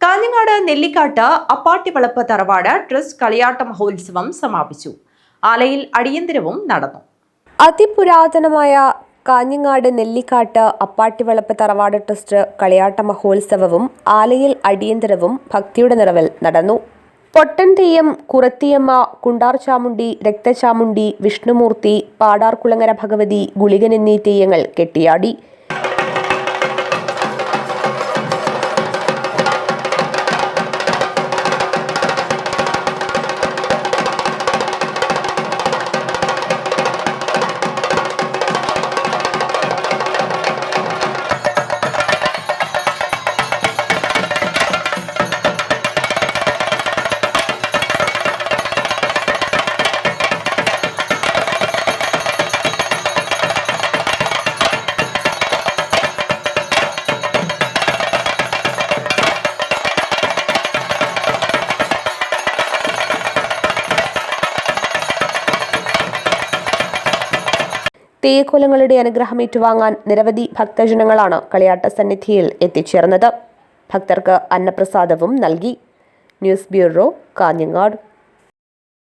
കാഞ്ഞങ്ങാട് നെല്ലിക്കാട്ട് അപ്പാട്ടിവളപ്പ് തറവാട് ട്രസ്റ്റ് കളിയാട്ട മഹോത്സവം സമാപിച്ചു. ആലയിൽ അടിയന്തരവും നടന്നു. അതിപുരാതനമായ കാഞ്ഞങ്ങാട് നെല്ലിക്കാട്ട് അപ്പാട്ടിവളപ്പ് തറവാട് ട്രസ്റ്റ് കളിയാട്ട മഹോത്സവവും ആലയിൽ അടിയന്തരവും ഭക്തിയുടെ നിറവിൽ നടന്നു. പൊട്ടൻ തെയ്യം, കുറത്തിയമ്മ, കുണ്ടാർ ചാമുണ്ടി, രക്തചാമുണ്ടി, വിഷ്ണുമൂർത്തി, പാടാർകുളങ്ങര ഭഗവതി, ഗുളികൻ എന്നീ തെയ്യങ്ങൾ കെട്ടിയാടി. തെയ്യക്കോലങ്ങളുടെ അനുഗ്രഹം ഏറ്റുവാങ്ങാൻ നിരവധി ഭക്തജനങ്ങളാണ് കളിയാട്ട സന്നിധിയിൽ എത്തിച്ചേർന്നത്. ഭക്തർക്ക് അന്നപ്രസാദവും നൽകി. News bureau, Kanhangad.